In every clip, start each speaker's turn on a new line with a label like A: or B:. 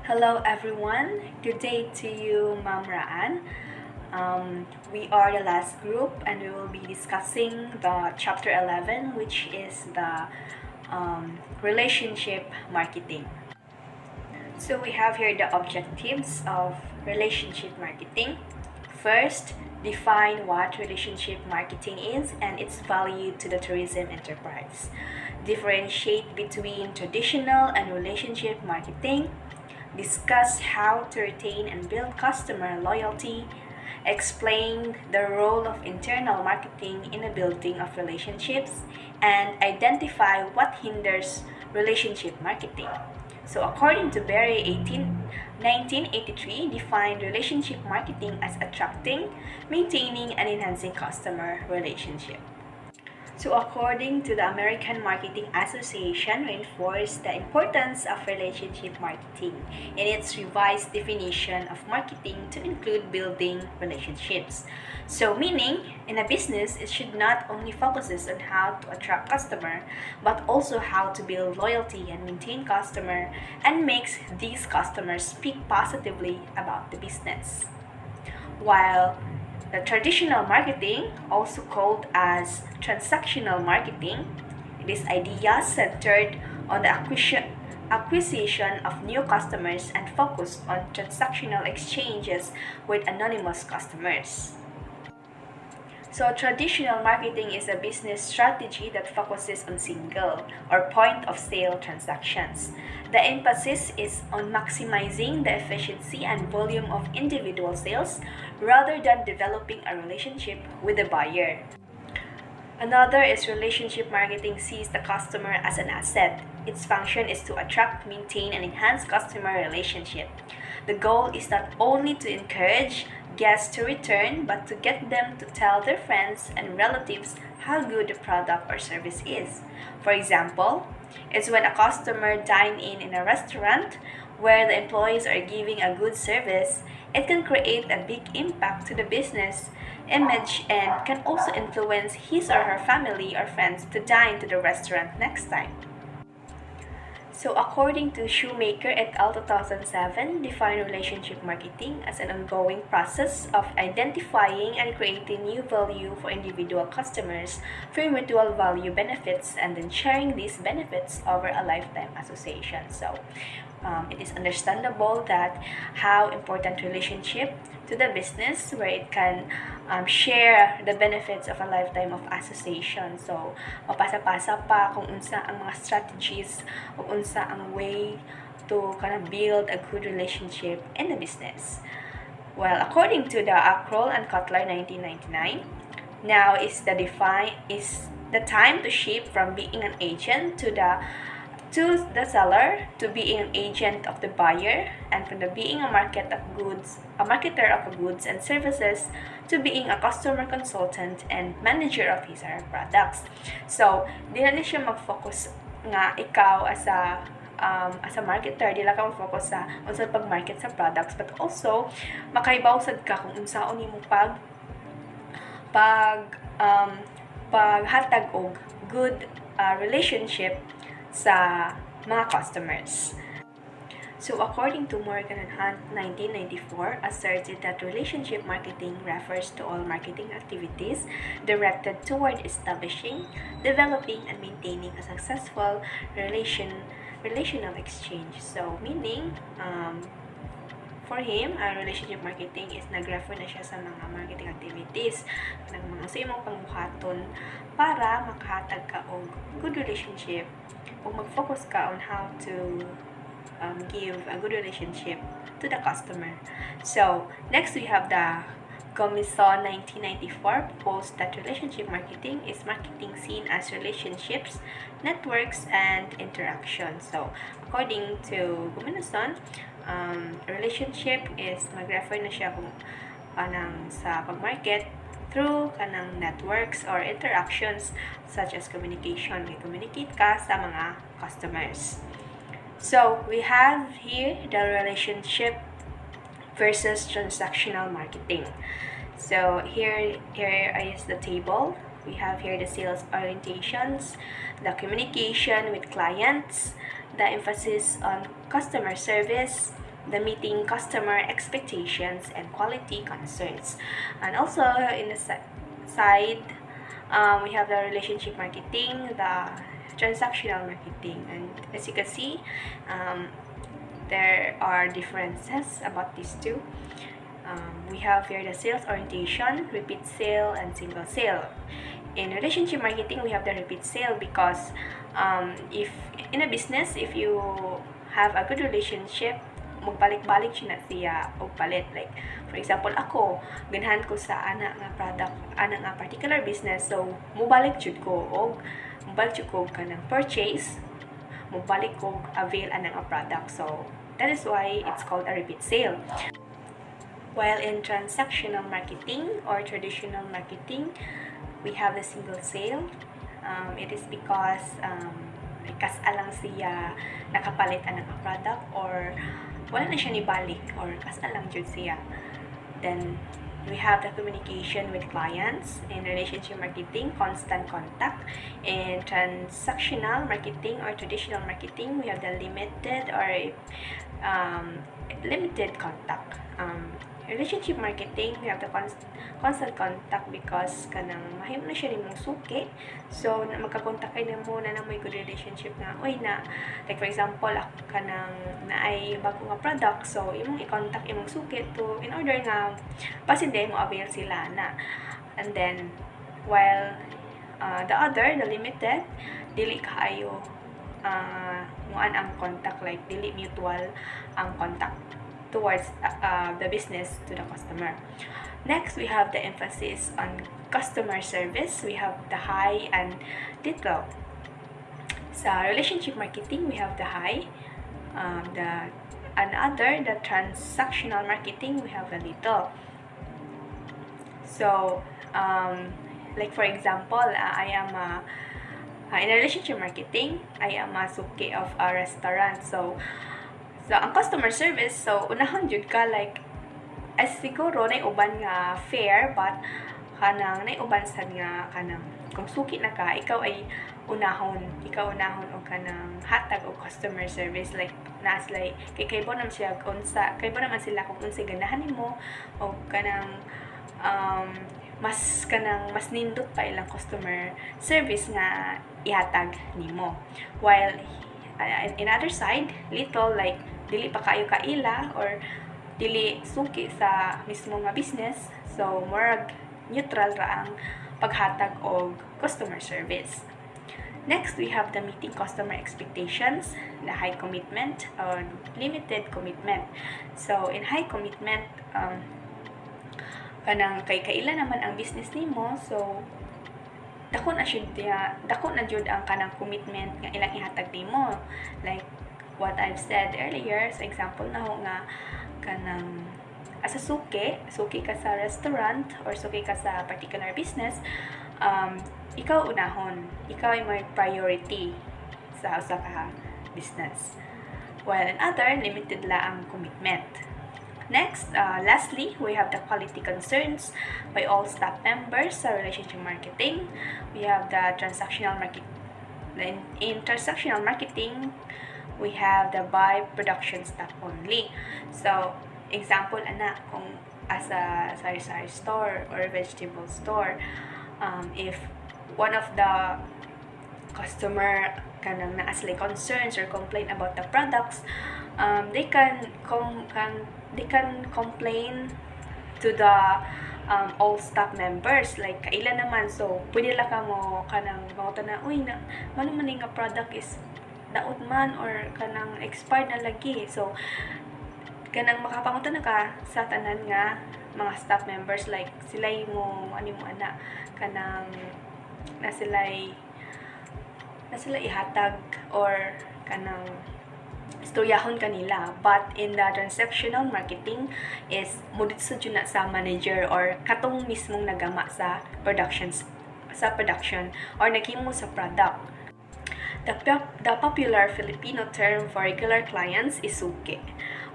A: Hello everyone. Good day to you, Ma'am Raan. We are the last group and we will be discussing the chapter 11, which is the relationship marketing. So we have here the objectives of relationship marketing. First, define what relationship marketing is and its value to the tourism enterprise. Differentiate between traditional and relationship marketing. Discuss how to retain and build customer loyalty. Explain the role of internal marketing in the building of relationships, and identify what hinders relationship marketing. So according to Berry 1983, defined relationship marketing as attracting, maintaining, and enhancing customer relationship. So according to the American Marketing Association, reinforced the importance of relationship marketing in its revised definition of marketing to include building relationships. So meaning, in a business, it should not only focuses on how to attract customer, but also how to build loyalty and maintain customer and makes these customers speak positively about the business. While the traditional marketing, also called as transactional marketing, it is ideas centered on the acquisition of new customers and focused on transactional exchanges with anonymous customers. So traditional marketing is a business strategy that focuses on single or point of sale transactions. The emphasis is on maximizing the efficiency and volume of individual sales rather than developing a relationship with the buyer. Another is relationship marketing sees the customer as an asset. Its function is to attract, maintain, and enhance customer relationship. The goal is not only to encourage guests to return, but to get them to tell their friends and relatives how good the product or service is. For example, it's when a customer dine in a restaurant where the employees are giving a good service, it can create a big impact to the business image and can also influence his or her family or friends to dine to the restaurant next time. So according to Shoemaker et al. 2007, define relationship marketing as an ongoing process of identifying and creating new value for individual customers through mutual value benefits and then sharing these benefits over a lifetime association. So it is understandable that how important relationship to the business where it can share the benefits of a lifetime of association. So, mapasa-pasa pa kung unsa ang mga strategies o unsa ang way to kind of build a good relationship in the business. Well, according to the Ackrell and Cutler 1999, now is the time to shift from being an agent to the seller to being an agent of the buyer, and from the being a marketer of goods and services to being a customer consultant and manager of his or her products. So, di na siya mag-focus nga ikaw as a marketer, di lang ka mag-focus sa unsa pag-market sa products, but also makaibawsad ka kung unsaon nimo paghatag og good relationship sa mga customers. So according to Morgan and Hunt 1994, asserted that relationship marketing refers to all marketing activities directed toward establishing, developing, and maintaining a successful relational exchange. So meaning, for him, relationship marketing is nag-refer na siya sa mga marketing activities ng mga sa imong pangbuhaton para makahatag ka og good relationship o mag-focus ka on how to give a good relationship to the customer. So, next we have the Commission 1994 proposed that relationship marketing is marketing seen as relationships, networks, and interactions. So, according to Commission, relationship is mag-refer na siya kung anang sa pag-market through kanang networks or interactions such as communication. May communicate ka sa mga customers. So, we have here the relationship versus transactional marketing. So, here is the table. We have here the sales orientations, the communication with clients, the emphasis on customer service, the meeting customer expectations and quality concerns. And also in the side, we have the relationship marketing, the transactional marketing, and as you can see, there are differences about these two. We have here the sales orientation, repeat sale, and single sale. In relationship marketing, we have the repeat sale because if in a business, if you have a good relationship, magbalik-balik siya na siya o palit. Like, for example, ako, ganahan ko sa ana nga product, ana nga particular business, so mubalik jud ko og mubalik jud ko kanang purchase, mubalik ko avail ana nga product. So that is why it's called a repeat sale. While in transactional marketing or traditional marketing, we have the single sale. It is because kas-alang siya nakapalit ang product or wala na siya nibalik or kas-alang jud siya. Then we have the communication with clients. In relationship marketing, constant contact. In transactional marketing or traditional marketing, we have the limited or limited contact. Relationship marketing, we have the constant contact because kanang mahimo na siya nimong suki. So magka-contact kay nimo na may good relationship nga oy na, like for example kanang naay bago nga product, so imong i-contact imong suki to in order nga pasinde mo avail sila na. And then while the other, the limited, dili kaayo muan ang contact, like dili mutual ang contact towards the business to the customer. Next, we have the emphasis on customer service. We have the high and little. Sa relationship marketing, we have the high. The transactional marketing, we have the little. So, like for example, I am in a relationship marketing, I am a suki of a restaurant. So ang customer service, so unahon jud ka, like as siguro na uban nga fair, but kanang na uban sad nga kanang kung suki na ka, ikaw unahon o kanang hatag o customer service, like nas like kaybo naman siya unsa, kaybo naman sila kung unsa ganahan nimo o kanang mas nindot pa ilang customer service nga ihatag nimo. While in other side, little, like dili pa kayo kaila or dili suki sa mismo nga business, so more neutral ra ang paghatag og customer service. Next, we have the meeting customer expectations, the high commitment or limited commitment. So in high commitment, kanang kay kaila naman ang business nimo, so dako na jud ang kanang commitment nga ilang ihatag nimo. Like what I've said earlier, sa example na ho nga kanang as a suki ka sa restaurant or suki ka sa particular business, ikaw unahon, ikaw ay may priority sa usa ka business. While in other, limited la ang commitment. Next, lastly, we have the quality concerns by all staff members sa relationship marketing. We have the transactional marketing. In transactional marketing, we have the by production staff only. So, example ana, kung as a sari-sari store or vegetable store, if one of the customer kanang naas like concerns or complain about the products, they can complain to the all staff members, like kaila naman, so pwede la ka mo kanang mauta na uy na man nga product is daot man or kanang expired na lagi, so kanang makapanguta na ka sa tanan nga mga staff members, like sila mo ana kanang na sila ihatag or kanang istoryahon kanila. But in the transactional marketing is muditso jud na sa manager or katong mismong nagama sa production or naghimo sa product. The popular Filipino term for regular clients is suki.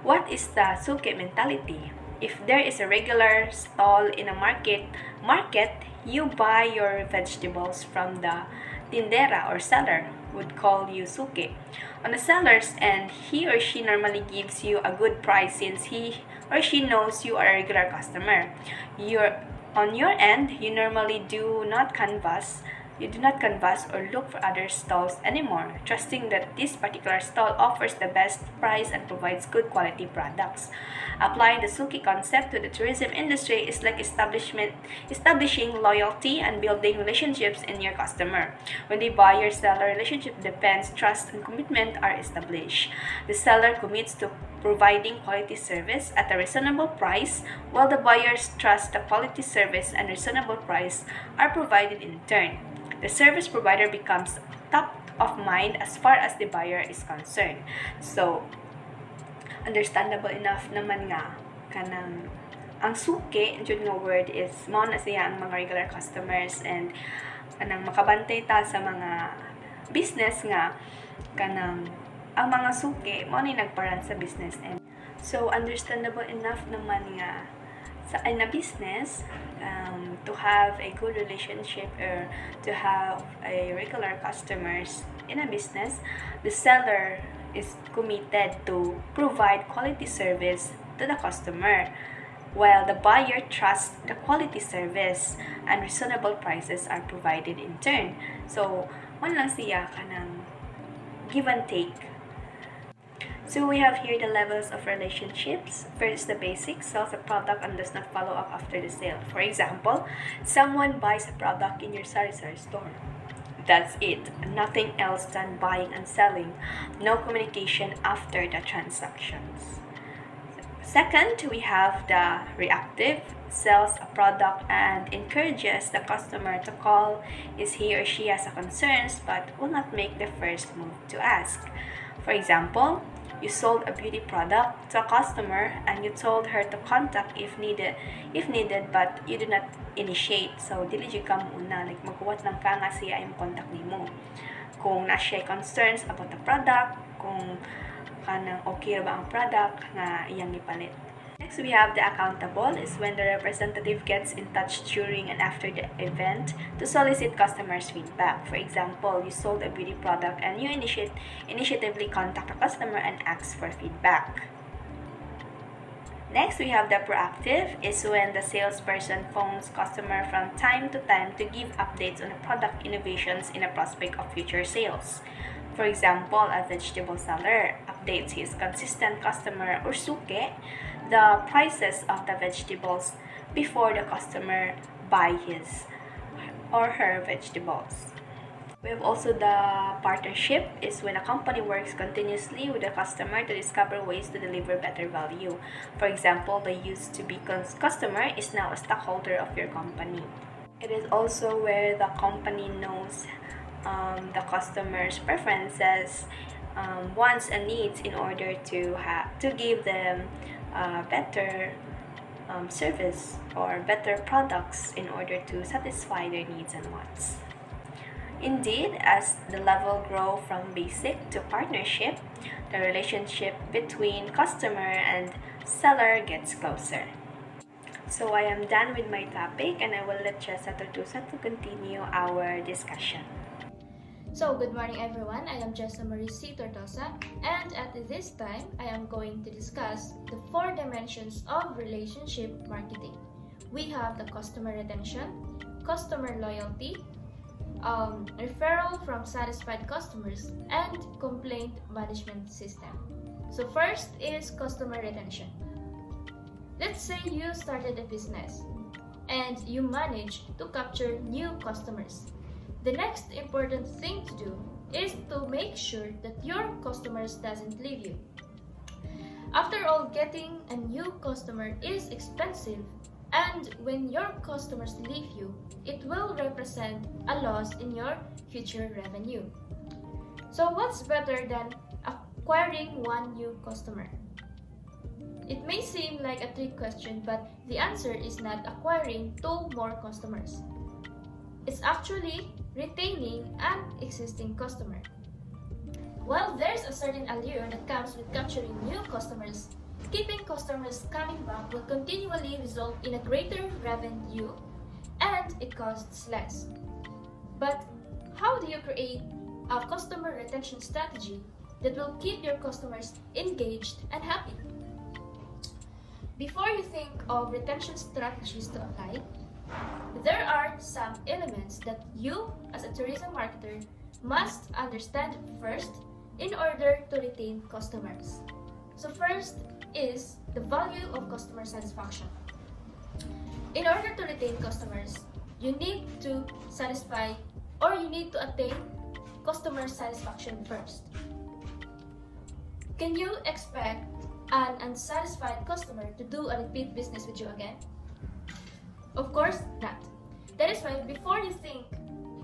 A: What is the suki mentality? If there is a regular stall in a market, you buy your vegetables from the tindera or seller. would call you suke. On the seller's end, he or she normally gives you a good price since he or she knows you are a regular customer. On your end, you normally do not canvass or look for other stalls anymore, trusting that this particular stall offers the best price and provides good quality products. Applying the Suki concept to the tourism industry is like establishing loyalty and building relationships in your customer. When the buyer-seller relationship depends, trust and commitment are established. The seller commits to providing quality service at a reasonable price, while the buyers trust the quality service and reasonable price are provided in turn. The service provider becomes top of mind as far as the buyer is concerned. So, understandable enough naman nga kanang ang suki, jud nga word is mao na siya ang mga regular customers and kanang makabantay ta sa mga business nga kanang ang mga suki mao ni nagparan sa business. And so understandable enough naman nga in a business to have a good relationship or to have a regular customers in a business, the seller is committed to provide quality service to the customer, while the buyer trusts the quality service and reasonable prices are provided in turn. So, man lang siya kanang give and take. So we have here the levels of relationships. First, the basics: sells a product and does not follow up after the sale. For example, someone buys a product in your sari-sari store. That's it. Nothing else than buying and selling. No communication after the transactions. Second, we have the reactive: sells a product and encourages the customer to call if he or she has a concerns but will not make the first move to ask. For example, you sold a beauty product to a customer and you told her to contact if needed, but you do not initiate. So dili jud ka muna, like magkuwat lang ka nga siya yung contact nimo. Kung na siya concerns about the product, kung kanang okay ba ang product nga iyang ipalit. Next, we have the accountable is when the representative gets in touch during and after the event to solicit customers' feedback. For example, you sold a beauty product and you initiatively contact a customer and ask for feedback. Next, we have the proactive is when the salesperson phones customer from time to time to give updates on the product innovations in a prospect of future sales. For example, a vegetable seller updates his consistent customer or suke the prices of the vegetables before the customer buy his or her vegetables. We have also the partnership is when a company works continuously with the customer to discover ways to deliver better value. For example, the used to be customer is now a stockholder of your company. It is also where the company knows the customer's preferences, wants and needs in order to give them better service or better products in order to satisfy their needs and wants. Indeed, as the level grow from basic to partnership, the relationship between customer and seller gets closer. So I am done with my topic and I will let Jessa Tortusa to continue our discussion.
B: So, good morning everyone. I am Jessa Marie C. Tortosa, and at this time, I am going to discuss the 4 dimensions of relationship marketing. We have the customer retention, customer loyalty, referral from satisfied customers, and complaint management system. So first is customer retention. Let's say you started a business and you manage to capture new customers. The next important thing to do is to make sure that your customers doesn't leave you. After all, getting a new customer is expensive, and when your customers leave you, it will represent a loss in your future revenue. So what's better than acquiring one new customer? It may seem like a trick question, but the answer is not acquiring 2 more customers. It's actually retaining an existing customer. While there's a certain allure that comes with capturing new customers, keeping customers coming back will continually result in a greater revenue and it costs less. But how do you create a customer retention strategy that will keep your customers engaged and happy. Before you think of retention strategies to apply, there are some elements that you, as a tourism marketer, must understand first in order to retain customers. So first is the value of customer satisfaction. In order to retain customers, you need to satisfy or you need to attain customer satisfaction first. Can you expect an unsatisfied customer to do a repeat business with you again? Of course not. That is why before you think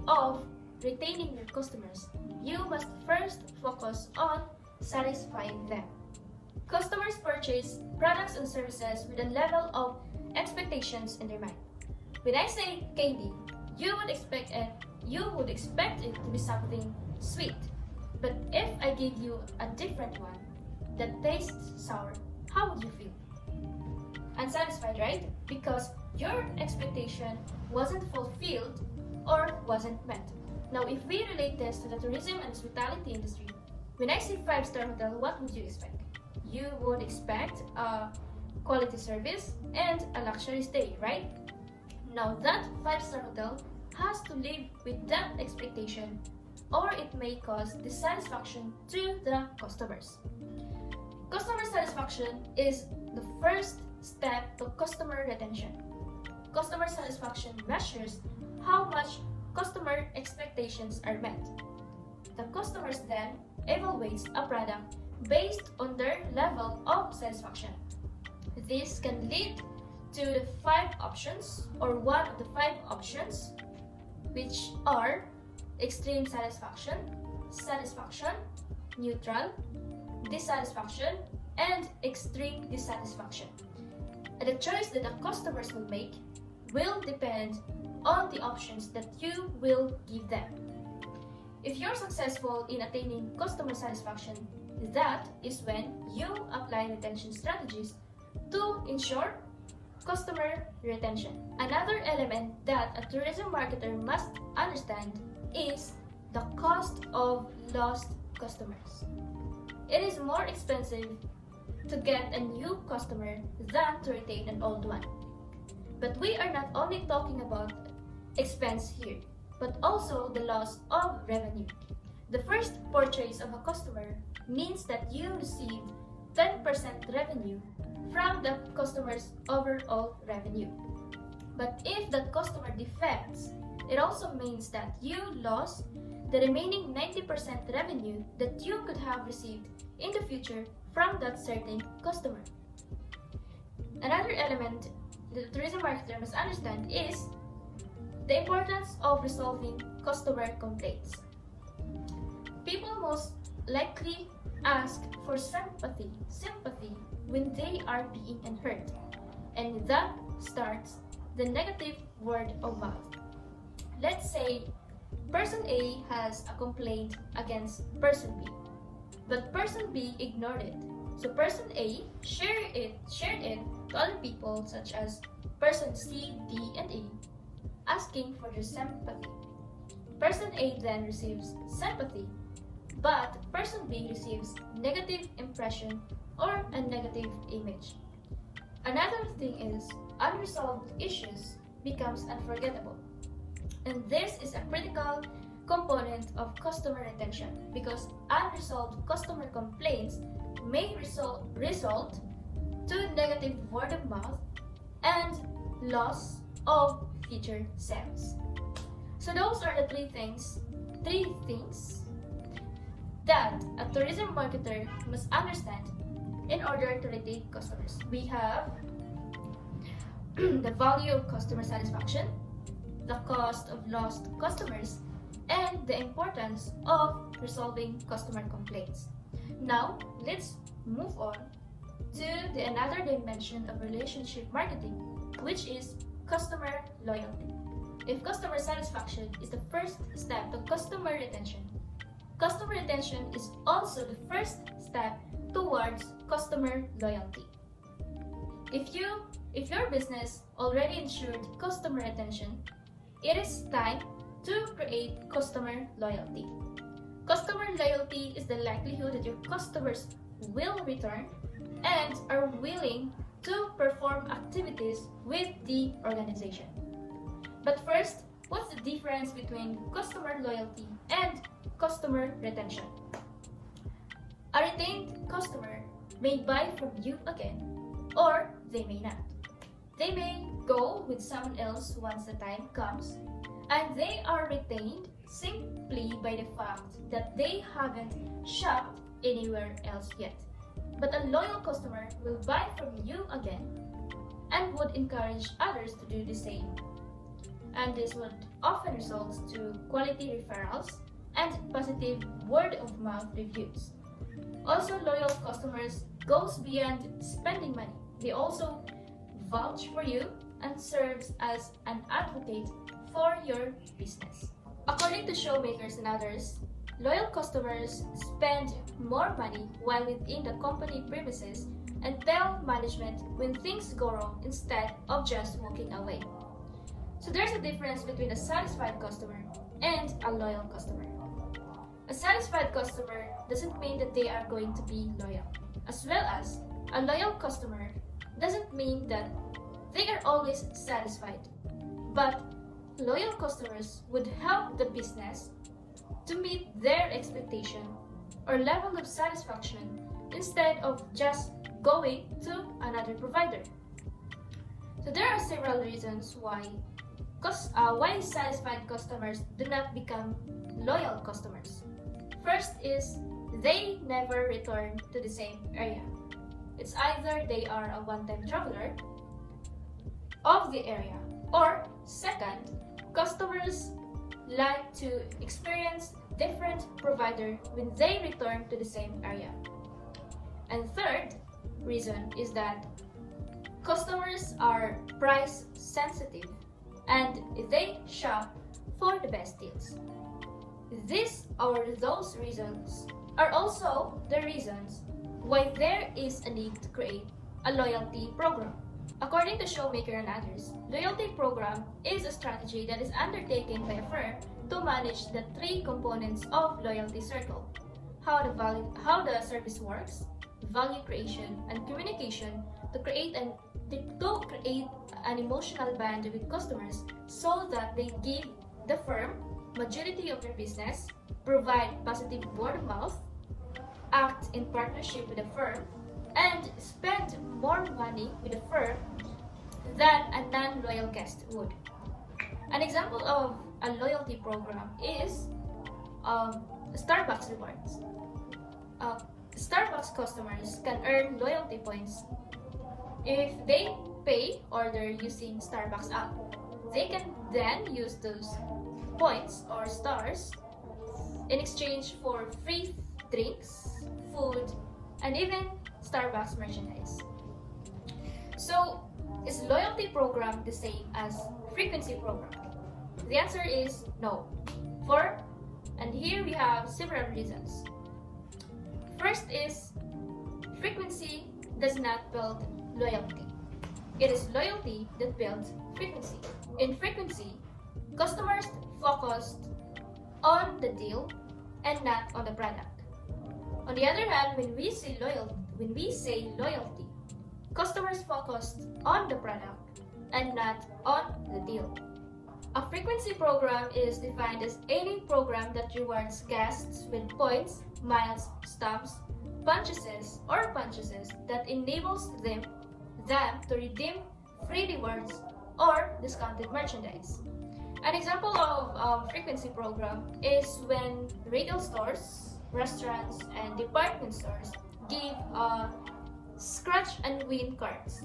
B: of retaining your customers, you must first focus on satisfying them. Customers purchase products and services with a level of expectations in their mind. When I say candy, you would expect it to be something sweet. But if I give you a different one that tastes sour, how would you feel? Unsatisfied, right? Because your expectation wasn't fulfilled or wasn't met. Now, if we relate this to the tourism and hospitality industry, when I say 5-star hotel, what would you expect? You would expect a quality service and a luxury stay, right? Now, that 5-star hotel has to live with that expectation, or it may cause dissatisfaction to the customers. Customer satisfaction is the first step to customer retention. Customer satisfaction measures how much customer expectations are met. The customers then evaluates a product based on their level of satisfaction. This can lead to the 5 options or one of the 5 options, which are extreme satisfaction, satisfaction, neutral, dissatisfaction, and extreme dissatisfaction. And the choice that the customers will make will depend on the options that you will give them. If you're successful in attaining customer satisfaction, that is when you apply retention strategies to ensure customer retention. Another element that a tourism marketer must understand is the cost of lost customers. It is more expensive to get a new customer than to retain an old one. But we are not only talking about expense here, but also the loss of revenue. The first purchase of a customer means that you received 10% revenue from the customer's overall revenue. But if that customer defects, it also means that you lost the remaining 90% revenue that you could have received in the future from that certain customer. Another element that the tourism marketer must understand is the importance of resolving customer complaints. People most likely ask for sympathy when they are being unheard, and that starts the negative word of mouth. Let's say person A has a complaint against person B, but person B ignored it. So person A shared it to other people such as person C, D, and E, asking for their sympathy. Person A then receives sympathy, but person B receives negative impression or a negative image. Another thing is unresolved issues becomes unforgettable. And this is a critical component of customer retention because unresolved customer complaints may result to negative word of mouth and loss of future sales. So those are the three things that a tourism marketer must understand in order to retain customers. We have the value of customer satisfaction, the cost of lost customers, and the importance of resolving customer complaints. Now, let's move on to another dimension of relationship marketing, which is customer loyalty. If customer satisfaction is the first step to customer retention is also the first step towards customer loyalty. If your business already ensured customer retention, it is time to create customer loyalty. Customer loyalty is the likelihood that your customers will return and are willing to perform activities with the organization. But first, what's the difference between customer loyalty and customer retention? A retained customer may buy from you again, or they may not. They may go with someone else once the time comes, and they are retained simply by the fact that they haven't shopped anywhere else yet. But a loyal customer will buy from you again and would encourage others to do the same. And this would often result to quality referrals and positive word-of-mouth reviews. Also, loyal customers goes beyond spending money. They also vouch for you and serves as an advocate for your business. According to showmakers and others, loyal customers spend more money while within the company premises and tell management when things go wrong instead of just walking away. So there's a difference between a satisfied customer and a loyal customer. A satisfied customer doesn't mean that they are going to be loyal, as well as a loyal customer doesn't mean that they are always satisfied. But loyal customers would help the business to meet their expectation or level of satisfaction instead of just going to another provider. So there are several reasons why satisfied customers do not become loyal customers. First is they never return to the same area. It's either they are a one-time traveler of the area, or second, customers like to experience different provider when they return to the same area. And third reason is that customers are price sensitive and they shop for the best deals. Those reasons are also the reasons why there is a need to create a loyalty program. According to Showmaker and others, loyalty program is a strategy that is undertaken by a firm to manage the three components of loyalty circle: how the service works, value creation, and communication to create an emotional bond with customers so that they give the firm majority of their business, provide positive word of mouth, act in partnership with the firm, and spend more money with the firm than a non-loyal guest would. An example of a loyalty program is Starbucks rewards. Starbucks customers can earn loyalty points if they pay order using Starbucks app. They can then use those points or stars in exchange for free drinks, food, and even Starbucks merchandise. So, is loyalty program the same as frequency program? The answer is no. And here we have several reasons. First is frequency does not build loyalty. It is loyalty that builds frequency. In frequency, customers focused on the deal and not on the product. On the other hand, when we say loyalty, customers focused on the product and not on the deal. A frequency program is defined as any program that rewards guests with points, miles, stamps, purchases that enables them to redeem free rewards or discounted merchandise. An example of frequency program is when retail stores, restaurants, and department stores give scratch and win cards.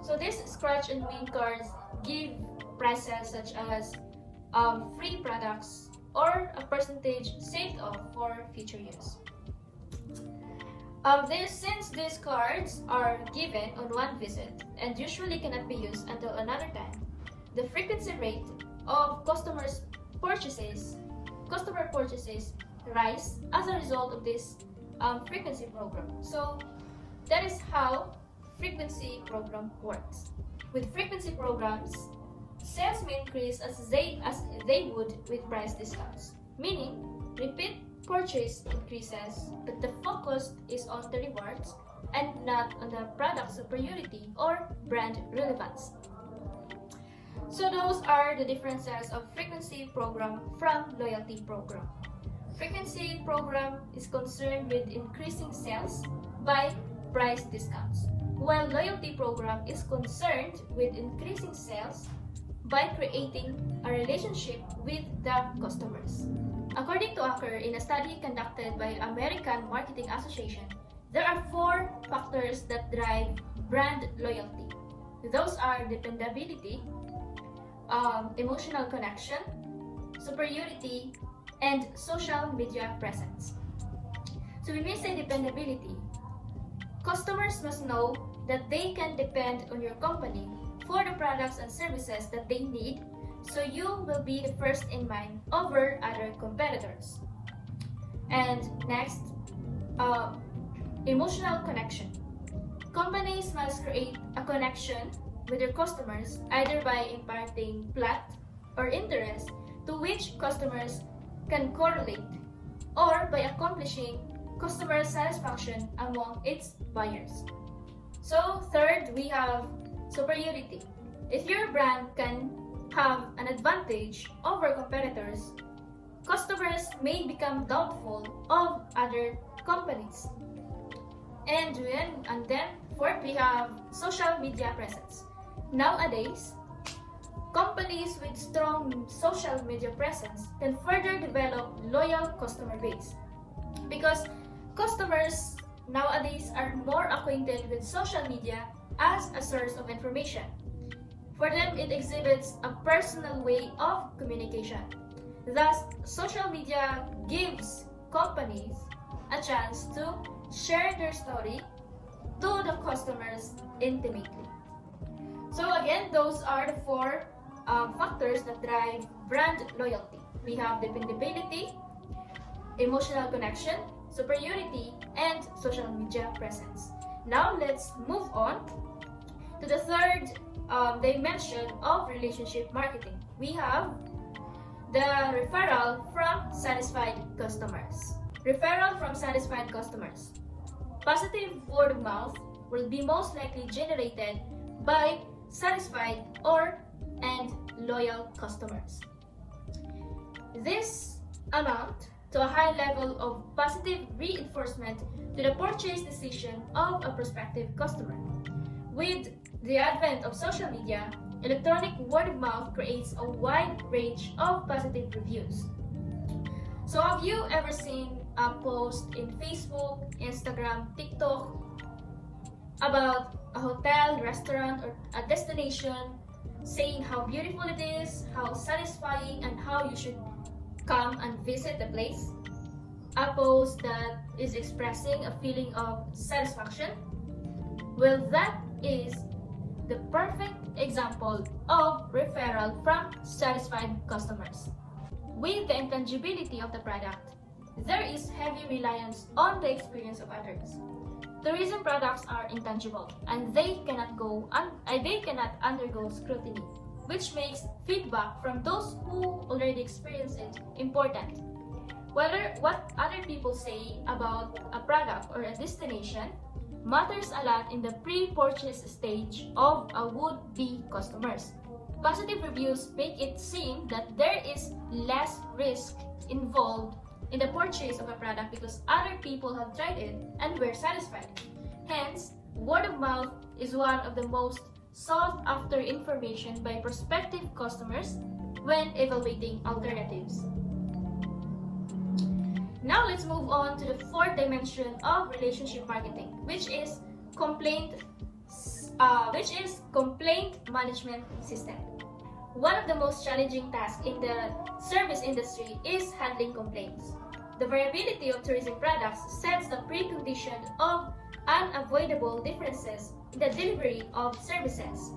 B: So these scratch and win cards give prizes such as free products or a percentage saved off for future use. Since these cards are given on one visit and usually cannot be used until another time, the frequency rate of customer purchases rise as a result of this frequency program. So that is how frequency program works. With frequency programs, sales may increase as they would with price discounts, meaning repeat purchase increases, but the focus is on the rewards and not on the product superiority or brand relevance. So those are the differences of frequency program from loyalty program. Frequency program is concerned with increasing sales by price discounts, while loyalty program is concerned with increasing sales by creating a relationship with the customers. According to Acker, in a study conducted by American Marketing Association, there are 4 factors that drive brand loyalty. Those are dependability, emotional connection, superiority, and social media presence. So when we say dependability, customers must know that they can depend on your company for the products and services that they need, so you will be the first in mind over other competitors. And next, emotional connection. Companies must create a connection with their customers either by imparting plot or interest to which customers can correlate, or by accomplishing customer satisfaction among its buyers. So third, we have superiority. If your brand can have an advantage over competitors, customers may become doubtful of other companies. And then fourth, we have social media presence. Nowadays, companies with strong social media presence can further develop loyal customer base because customers nowadays are more acquainted with social media as a source of information. For them, it exhibits a personal way of communication. Thus, social media gives companies a chance to share their story to the customers intimately. So again, those are the 4 factors that drive brand loyalty. We have dependability, emotional connection, superiority, and social media presence. Now let's move on to the third dimension of relationship marketing. We have the referral from satisfied customers. Referral from satisfied customers. Positive word of mouth will be most likely generated by satisfied and loyal customers. This amount to a high level of positive reinforcement to the purchase decision of a prospective customer. With the advent of social media, electronic word of mouth creates a wide range of positive reviews. So have you ever seen a post in Facebook, Instagram, TikTok about a hotel, restaurant, or a destination saying how beautiful it is, how satisfying, and how you should come and visit the place? A post that is expressing a feeling of satisfaction? Well, that is the perfect example of referral from satisfied customers. With the intangibility of the product, there is heavy reliance on the experience of others. Tourism products are intangible and they cannot undergo scrutiny, which makes feedback from those who already experience it important. Whether what other people say about a product or a destination matters a lot in the pre-purchase stage of a would-be customers. Positive reviews make it seem that there is less risk involved in the purchase of a product because other people have tried it and were satisfied. Hence, word of mouth is one of the most sought after information by prospective customers when evaluating alternatives. Now let's move on to the fourth dimension of relationship marketing, which is complaint management system. One of the most challenging tasks in the service industry is handling complaints. The variability of tourism products sets the precondition of unavoidable differences in the delivery of services.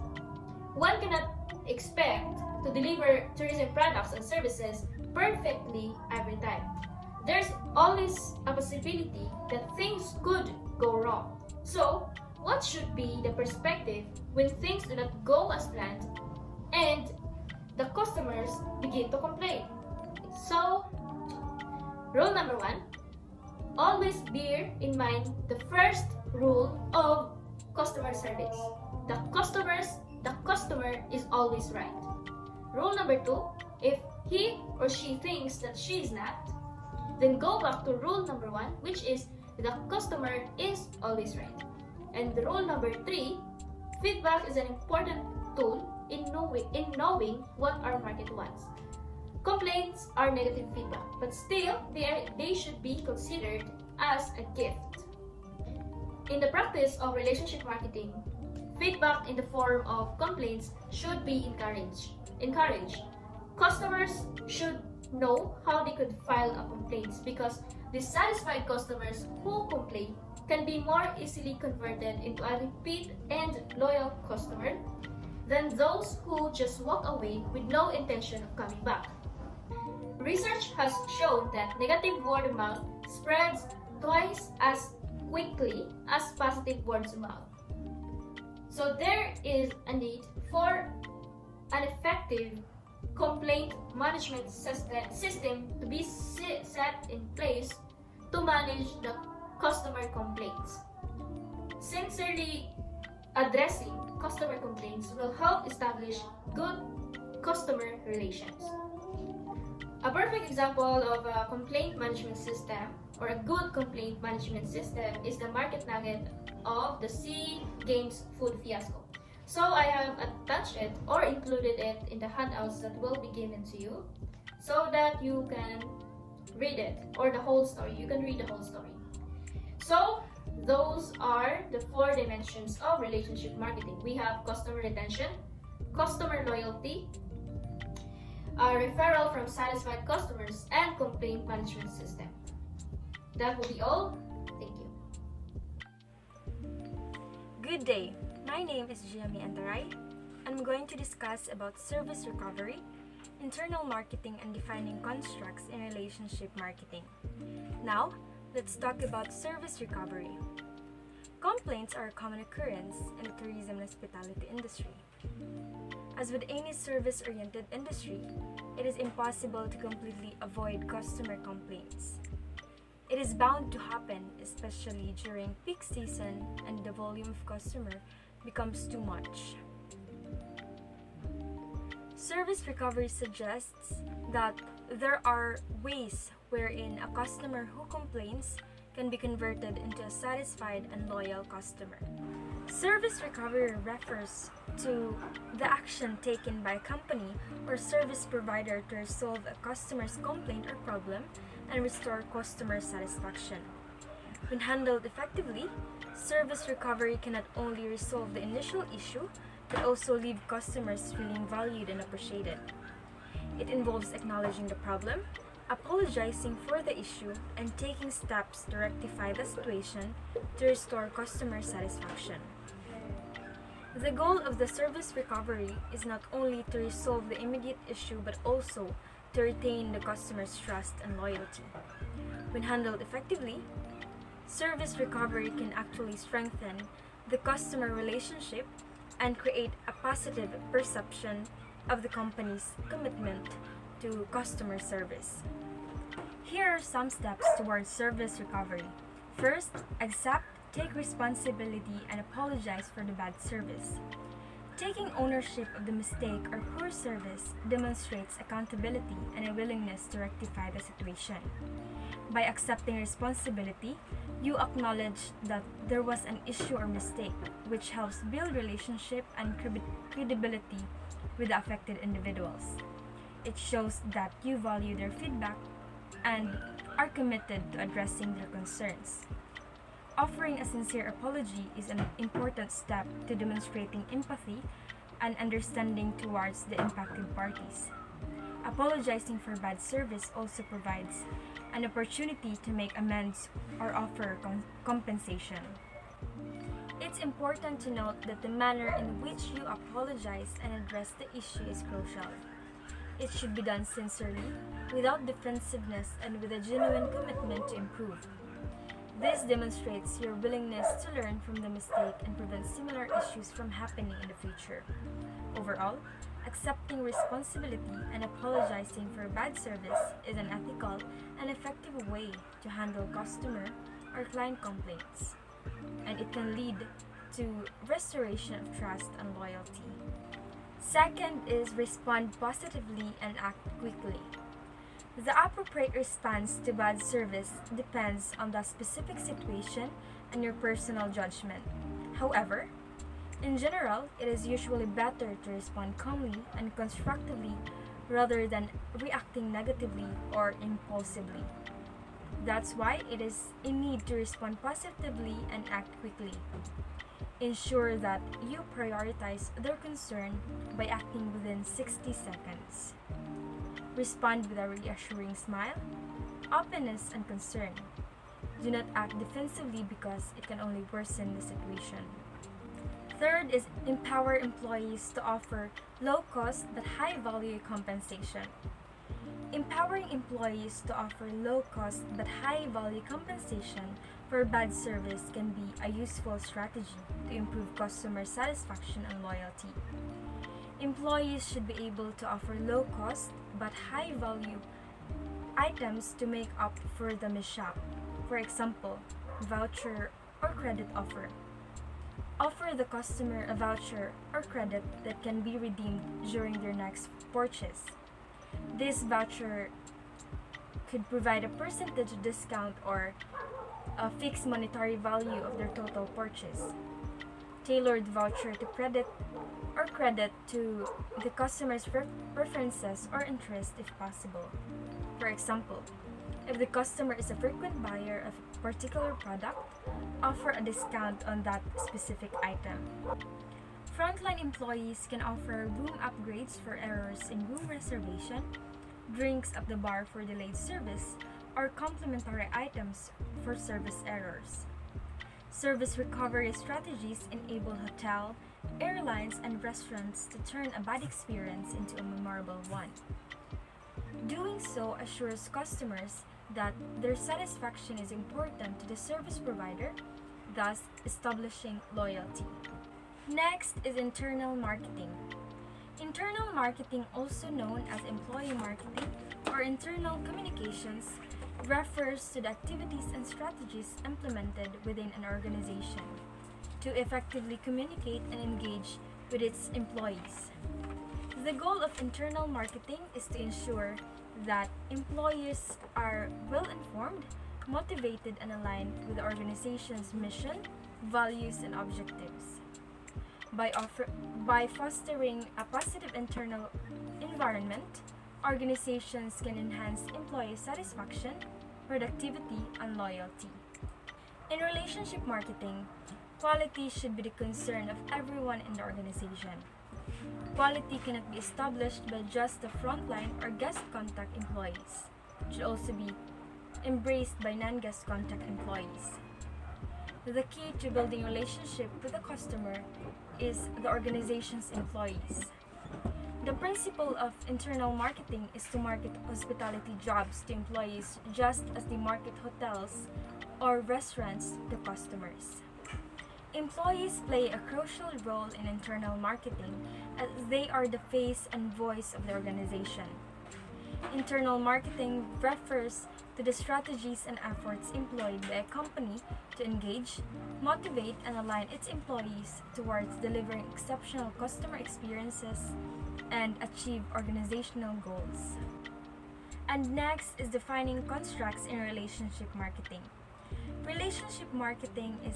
B: One cannot expect to deliver tourism products and services perfectly every time. There's always a possibility that things could go wrong. So, what should be the perspective when things do not go as planned and the customers begin to complain? So, Rule number 1, always bear in mind the first rule of customer service. The customer is always right. Rule number 2, if he or she thinks that she is not, then go back to rule number 1, which is the customer is always right. And the rule number 3, feedback is an important tool in knowing what our market wants. Complaints are negative feedback, but still they should be considered as a gift. In the practice of relationship marketing, feedback in the form of complaints should be encouraged. Customers should know how they could file a complaint because dissatisfied customers who complain can be more easily converted into a repeat and loyal customer than those who just walk away with no intention of coming back. Research has shown that negative word of mouth spreads twice as quickly as positive word of mouth. So there is a need for an effective complaint management system to be set in place to manage the customer complaints. Sincerely addressing customer complaints will help establish good customer relations. A perfect example of a complaint management system or a good complaint management system is the market nugget of the SEA Games food fiasco. So I have attached it or included it in the handouts that will be given to you so that you can read it or the whole story. You can read the whole story. So those are the 4 dimensions of relationship marketing. We have customer retention, customer loyalty, a referral from satisfied customers, and complaint management system. That will be all. Thank you.
C: Good day. My name is Giami Antaray. I'm going to discuss about service recovery, internal marketing, and defining constructs in relationship marketing. Now, let's talk about service recovery. Complaints are a common occurrence in the tourism and hospitality industry. As with any service-oriented industry, it is impossible to completely avoid customer complaints. It is bound to happen, especially during peak season and the volume of customer becomes too much. Service recovery suggests that there are ways wherein a customer who complains can be converted into a satisfied and loyal customer. Service recovery refers to the action taken by a company or service provider to resolve a customer's complaint or problem and restore customer satisfaction. When handled effectively, service recovery can not only resolve the initial issue, but also leave customers feeling valued and appreciated. It involves acknowledging the problem, apologizing for the issue, and taking steps to rectify the situation to restore customer satisfaction. The goal of the service recovery is not only to resolve the immediate issue but also to retain the customer's trust and loyalty. When handled effectively, service recovery can actually strengthen the customer relationship and create a positive perception of the company's commitment to customer service. Here are some steps towards service recovery. First, accept, take responsibility, and apologize for the bad service. Taking ownership of the mistake or poor service demonstrates accountability and a willingness to rectify the situation. By accepting responsibility, you acknowledge that there was an issue or mistake, which helps build relationship and credibility with the affected individuals. It shows that you value their feedback and are committed to addressing their concerns. Offering a sincere apology is an important step to demonstrating empathy and understanding towards the impacted parties. Apologizing for bad service also provides an opportunity to make amends or offer compensation. It's important to note that the manner in which you apologize and address the issue is crucial. It should be done sincerely, without defensiveness, and with a genuine commitment to improve. This demonstrates your willingness to learn from the mistake and prevent similar issues from happening in the future. Overall, accepting responsibility and apologizing for bad service is an ethical and effective way to handle customer or client complaints, and it can lead to restoration of trust and loyalty. Second is respond positively and act quickly. The appropriate response to bad service depends on the specific situation and your personal judgment. However, in general, it is usually better to respond calmly and constructively rather than reacting negatively or impulsively. That's why it is a need to respond positively and act quickly. Ensure that you prioritize their concern by acting within 60 seconds. Respond with a reassuring smile, openness, and concern. Do not act defensively because it can only worsen the situation. Third is empower employees to offer low cost but high value compensation. Empowering employees to offer low cost but high value compensation for bad service can be a useful strategy to improve customer satisfaction and loyalty. Employees should be able to offer low cost but high value items to make up for the mishap. For example, voucher or credit offer. Offer the customer a voucher or credit that can be redeemed during their next purchase. This voucher could provide a percentage discount or a fixed monetary value of their total purchase. Tailored voucher to credit to the customer's preferences or interest if possible. For example, if the customer is a frequent buyer of a particular product, offer a discount on that specific item. Frontline employees can offer room upgrades for errors in room reservation, drinks at the bar for delayed service, or complimentary items for service errors. Service recovery strategies enable hotel, airlines, and restaurants to turn a bad experience into a memorable one. Doing so assures customers that their satisfaction is important to the service provider, thus establishing loyalty. Next is internal marketing. Internal marketing, also known as employee marketing or internal communications, refers to the activities and strategies implemented within an organization to effectively communicate and engage with its employees. The goal of internal marketing is to ensure that employees are well informed, motivated, and aligned with the organization's mission, values, and objectives. By fostering a positive internal environment, organizations can enhance employee satisfaction, productivity, and loyalty. In relationship marketing, quality should be the concern of everyone in the organization. Quality cannot be established by just the frontline or guest contact employees. It should also be embraced by non-guest contact employees. The key to building relationship with the customer is the organization's employees. The principle of internal marketing is to market hospitality jobs to employees just as they market hotels or restaurants to customers. Employees play a crucial role in internal marketing as they are the face and voice of the organization. Internal marketing refers to the strategies and efforts employed by a company to engage, motivate, and align its employees towards delivering exceptional customer experiences and achieve organizational goals. And next is defining constructs in relationship marketing. Relationship marketing is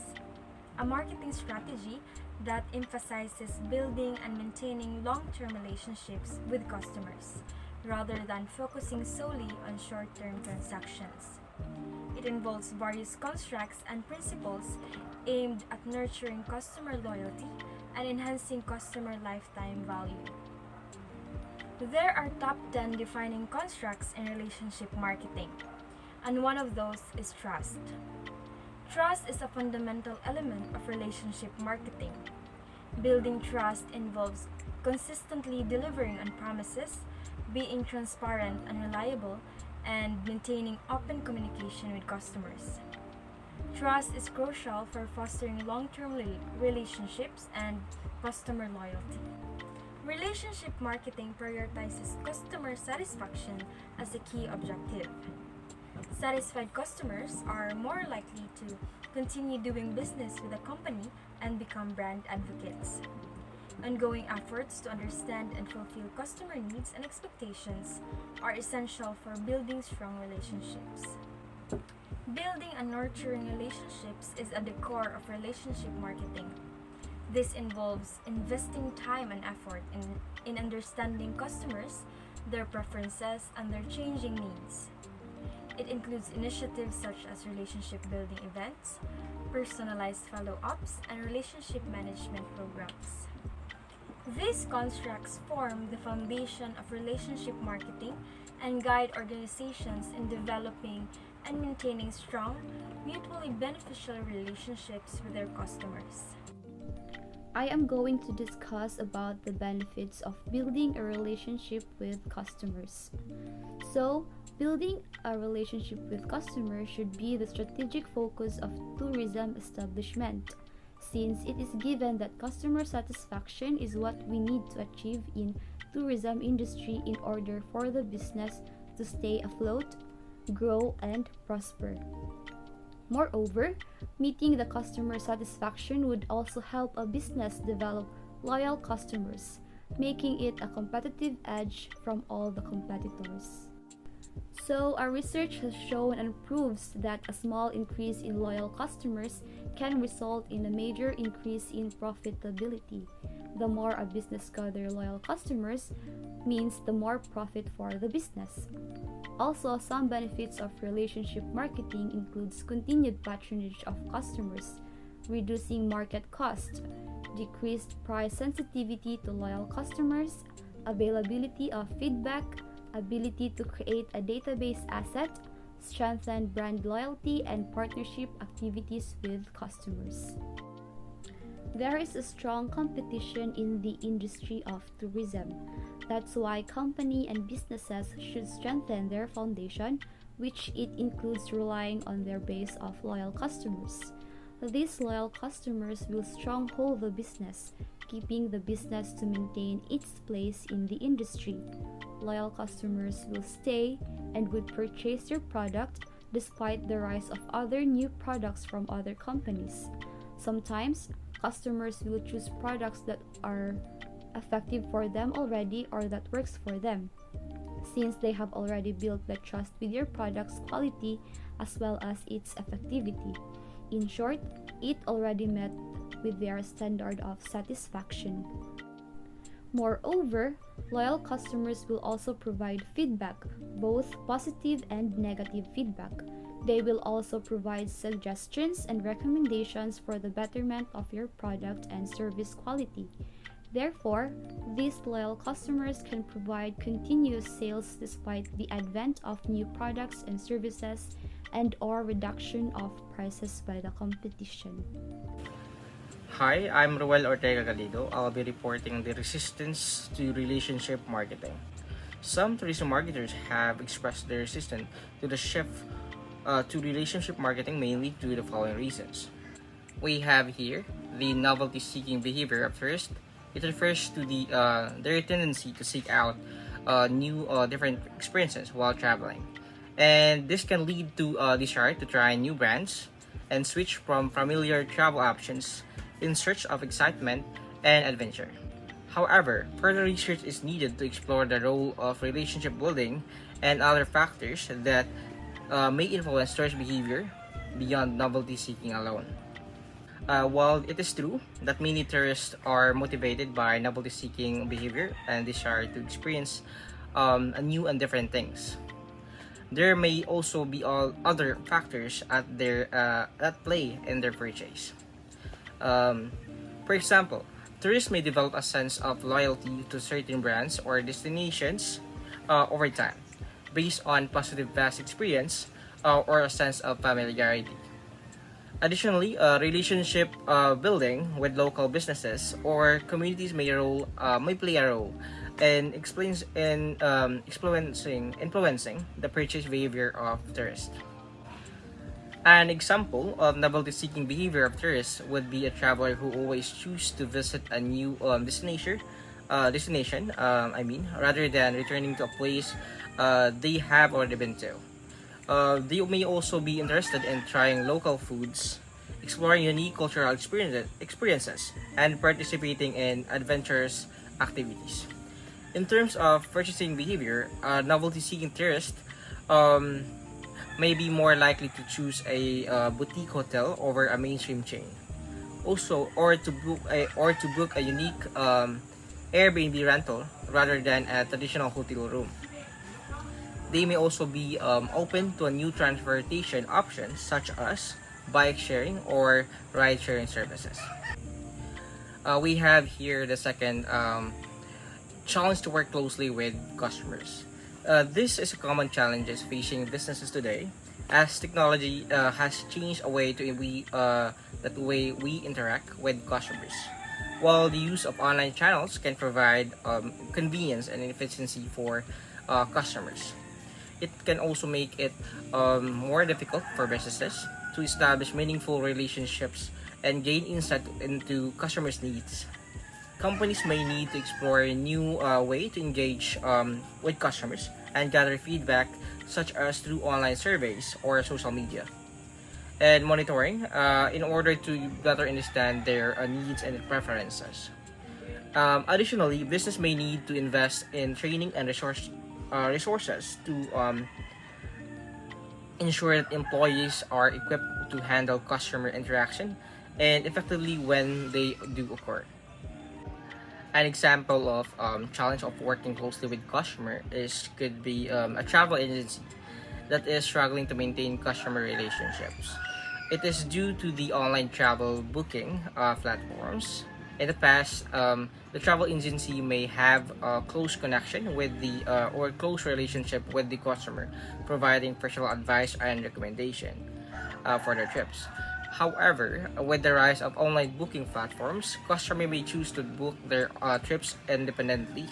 C: a marketing strategy that emphasizes building and maintaining long-term relationships with customers rather than focusing solely on short-term transactions. It involves various constructs and principles aimed at nurturing customer loyalty and enhancing customer lifetime value. There are top 10 defining constructs in relationship marketing, and one of those is trust. Trust is a fundamental element of relationship marketing. Building trust involves consistently delivering on promises, being transparent and reliable, and maintaining open communication with customers. Trust is crucial for fostering long-term relationships and customer loyalty. Relationship marketing prioritizes customer satisfaction as a key objective. Satisfied customers are more likely to continue doing business with a company and become brand advocates. Ongoing efforts to understand and fulfill customer needs and expectations are essential for building strong relationships. Building and nurturing relationships is at the core of relationship marketing. This involves investing time and effort in understanding customers, their preferences, and their changing needs. It includes initiatives such as relationship building events, personalized follow-ups, and relationship management programs. These constructs form the foundation of relationship marketing and guide organizations in developing and maintaining strong, mutually beneficial relationships with their customers.
D: I am going to discuss about the benefits of building a relationship with customers. So, building a relationship with customers should be the strategic focus of tourism establishment, since it is given that customer satisfaction is what we need to achieve in tourism industry in order for the business to stay afloat, grow, and prosper. Moreover, meeting the customer satisfaction would also help a business develop loyal customers, making it a competitive edge from all the competitors. So, our research has shown and proves that a small increase in loyal customers can result in a major increase in profitability. The more a business gathers loyal customers means the more profit for the business. Also, some benefits of relationship marketing includes continued patronage of customers, reducing market cost, decreased price sensitivity to loyal customers, availability of feedback, ability to create a database asset, strengthen brand loyalty, and partnership activities with customers. There is a strong competition in the industry of tourism. That's why companies and businesses should strengthen their foundation, which it includes relying on their base of loyal customers. These loyal customers will stronghold the business, keeping the business to maintain its place in the industry. Loyal customers will stay and would purchase your product despite the rise of other new products from other companies. Sometimes, customers will choose products that are effective for them already or that works for them, since they have already built the trust with your product's quality as well as its effectivity. In short, it already met with their standard of satisfaction. Moreover, loyal customers will also provide feedback, both positive and negative feedback. They will also provide suggestions and recommendations for the betterment of your product and service quality. Therefore, these loyal customers can provide continuous sales despite the advent of new products and services and/or reduction of prices by the competition.
E: Hi, I'm Ruel Ortega Galido. I'll be reporting the resistance to relationship marketing. Some tourism marketers have expressed their resistance to the shift to relationship marketing mainly due to the following reasons. We have here the novelty-seeking behavior at first. It refers to their tendency to seek out new different experiences while traveling. And this can lead to a desire to try new brands and switch from familiar travel options in search of excitement and adventure. However, further research is needed to explore the role of relationship building and other factors that may influence tourist behavior beyond novelty seeking alone. While it is true that many tourists are motivated by novelty seeking behavior and desire to experience new and different things, there may also be all other factors at play in their purchase. For example, tourists may develop a sense of loyalty to certain brands or destinations over time, based on positive past experience or a sense of familiarity. Additionally, relationship building with local businesses or communities may play a role in influencing the purchase behavior of tourists. An example of novelty-seeking behavior of tourists would be a traveler who always chooses to visit a new destination. Rather than returning to a place they have already been to. They may also be interested in trying local foods, exploring unique cultural experiences, and participating in adventurous activities. In terms of purchasing behavior, novelty-seeking tourists um, may be more likely to choose a boutique hotel over a mainstream chain. Also, or to book a unique Airbnb rental rather than a traditional hotel room. They may also be open to a new transportation options such as bike sharing or ride sharing services. We have here the second challenge to work closely with customers. This is a common challenge facing businesses today, as technology has changed a way to we that way we interact with customers. While the use of online channels can provide convenience and efficiency for customers, it can also make it more difficult for businesses to establish meaningful relationships and gain insight into customers' needs. Companies may need to explore a new way to engage with customers and gather feedback, such as through online surveys or social media and monitoring, in order to better understand their needs and preferences. Additionally, business may need to invest in training and resources to ensure that employees are equipped to handle customer interaction and effectively when they do occur. An example of challenge of working closely with customer is could be a travel agency that is struggling to maintain customer relationships. It is due to the online travel booking platforms. In the past, the travel agency may have a close connection with the or close relationship with the customer, providing personal advice and recommendation for their trips. However, with the rise of online booking platforms, customers may choose to book their trips independently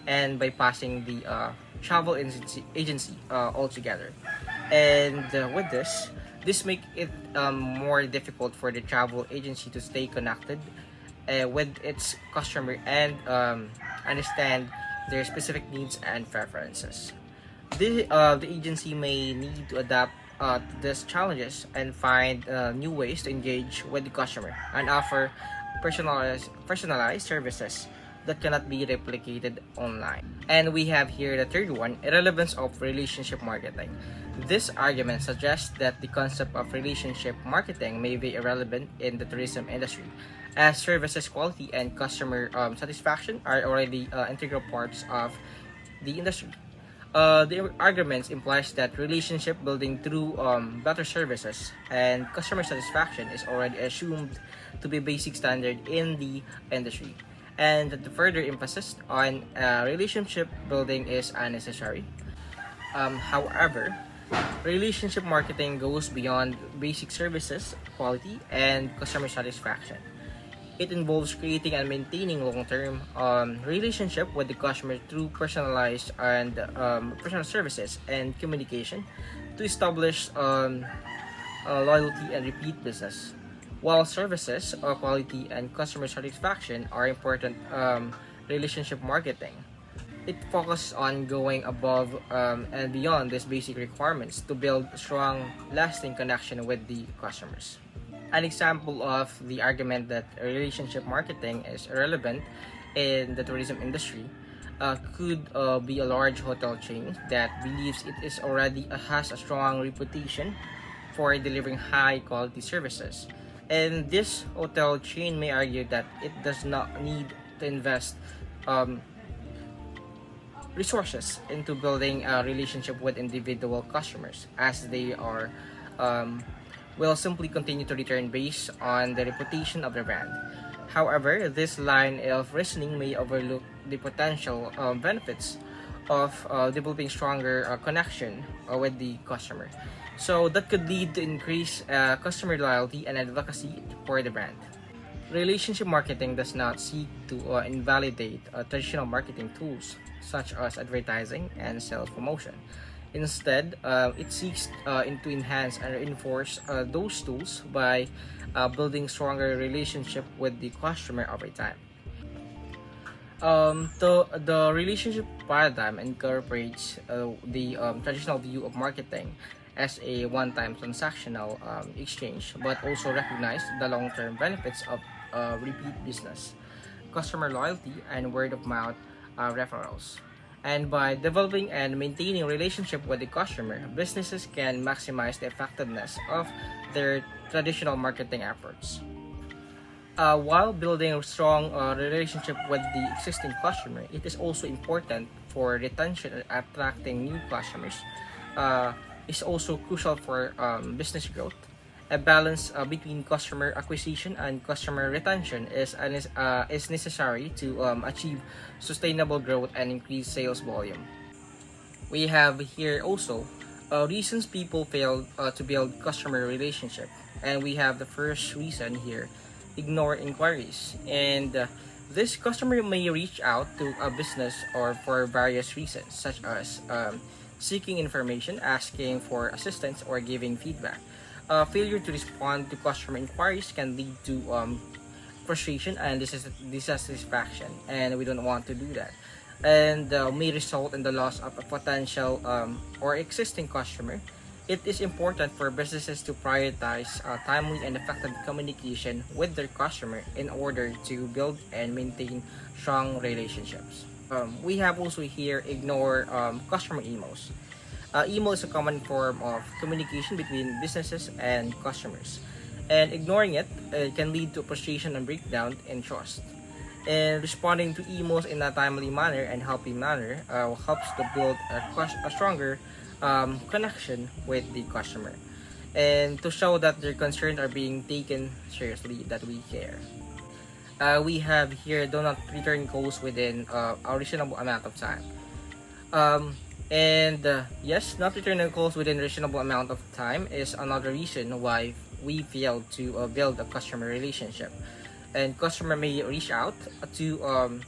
E: and bypassing the travel agency altogether. And with this make it more difficult for the travel agency to stay connected with its customer and understand their specific needs and preferences. The agency may need to adapt to these challenges and find new ways to engage with the customer and offer personalized services that cannot be replicated online. And we have here the third one, irrelevance of relationship marketing. This argument suggests that the concept of relationship marketing may be irrelevant in the tourism industry, as services quality and customer satisfaction are already integral parts of the industry. The argument implies that relationship building through better services and customer satisfaction is already assumed to be basic standard in the industry, and that the further emphasis on relationship building is unnecessary. However, relationship marketing goes beyond basic services, quality, and customer satisfaction. It involves creating and maintaining long-term relationship with the customer through personalized and personal services and communication to establish loyalty and repeat business. While services, quality, and customer satisfaction are important relationship marketing, it focuses on going above and beyond these basic requirements to build strong, lasting connection with the customers. An example of the argument that relationship marketing is irrelevant in the tourism industry could be a large hotel chain that believes it is already has a strong reputation for delivering high quality services. And this hotel chain may argue that it does not need to invest um, resources into building a relationship with individual customers, as they are um, will simply continue to return based on the reputation of the brand. However, this line of reasoning may overlook the potential benefits of developing stronger connection with the customer. So that could lead to increased customer loyalty and advocacy for the brand. Relationship marketing does not seek to invalidate traditional marketing tools such as advertising and sales promotion. Instead, it seeks to enhance and reinforce those tools by building stronger relationship with the customer over time. The relationship paradigm incorporates the traditional view of marketing as a one-time transactional exchange, but also recognize the long-term benefits of repeat business, customer loyalty, and word-of-mouth referrals. And by developing and maintaining relationship with the customer, businesses can maximize the effectiveness of their traditional marketing efforts. While building a strong relationship with the existing customer, it is also important for retention and attracting new customers. Is also crucial for business growth. A balance between customer acquisition and customer retention is necessary to achieve sustainable growth and increase sales volume. We have here also reasons people fail to build customer relationship, and we have the first reason here: ignore inquiries. And this customer may reach out to a business or for various reasons, such as seeking information, asking for assistance, or giving feedback. Failure to respond to customer inquiries can lead to frustration and dissatisfaction, and we don't want to do that. And may result in the loss of a potential or existing customer. It is important for businesses to prioritize timely and effective communication with their customer in order to build and maintain strong relationships. We have also here ignore customer emails. Email is a common form of communication between businesses and customers, and ignoring it can lead to frustration and breakdown in trust. And responding to emails in a timely manner and healthy manner helps to build a stronger connection with the customer, and to show that their concerns are being taken seriously, that we care. We have here do not return calls within a reasonable amount of time. And yes, not returning calls within a reasonable amount of time is another reason why we fail to build a customer relationship. And customer may reach out to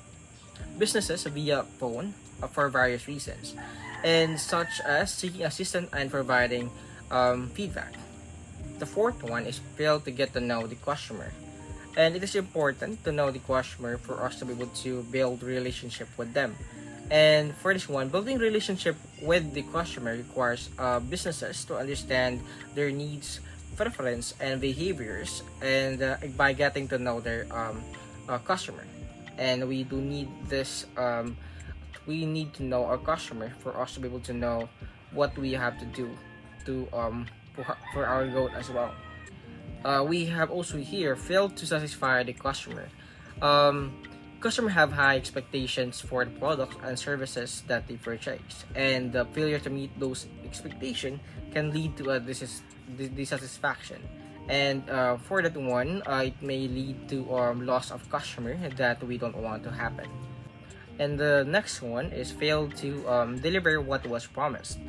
E: businesses via phone for various reasons, and such as seeking assistance and providing feedback. The fourth one is fail to get to know the customer. And it is important to know the customer for us to be able to build relationship with them. And for this one, building relationship with the customer requires businesses to understand their needs, preference, and behaviors, and by getting to know their customer. And we do need this. We need to know our customer for us to be able to know what we have to do to for our growth as well. We have also here failed to satisfy the customer. Um, Customer have high expectations for the products and services that they purchase, and the failure to meet those expectations can lead to a dissatisfaction. And for that one, it may lead to loss of customer that we don't want to happen. And the next one is fail to deliver what was promised.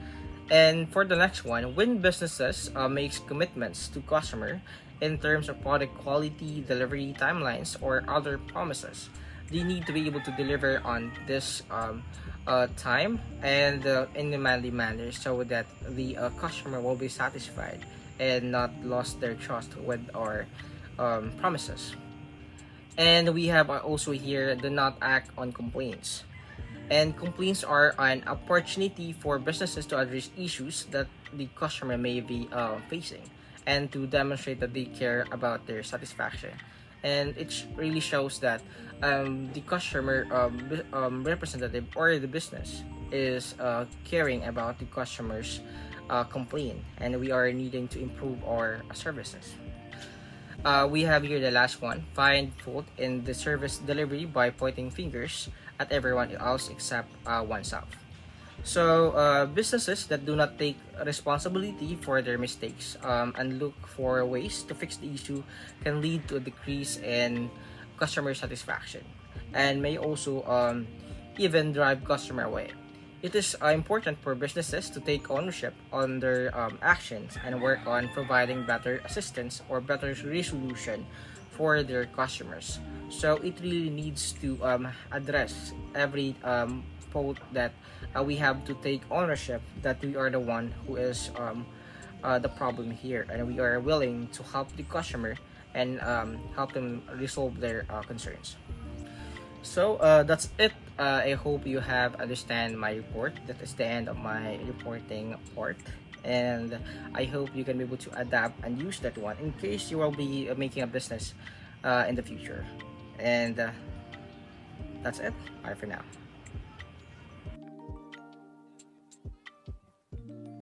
E: And for the next one, when businesses makes commitments to customer in terms of product quality, delivery timelines, or other promises, they need to be able to deliver on this time and in a manly manner, so that the customer will be satisfied and not lost their trust with our promises. And we have also here do not act on complaints. And complaints are an opportunity for businesses to address issues that the customer may be facing, and to demonstrate that they care about their satisfaction. And it really shows that the customer representative or the business is caring about the customer's complaint, and we are needing to improve our services. We have here the last one: find fault in the service delivery by pointing fingers at everyone else except oneself. So, businesses that do not take responsibility for their mistakes and look for ways to fix the issue can lead to a decrease in customer satisfaction, and may also even drive customer away. It is important for businesses to take ownership on their actions and work on providing better assistance or better resolution for their customers. So it really needs to address every fault that we have to take ownership that we are the one who is the problem here, and we are willing to help the customer and help them resolve their concerns. So that's it. I hope you have understand my report. That is the end of my reporting part, and I hope you can be able to adapt and use that one in case you will be making a business in the future. And that's it. Bye for now.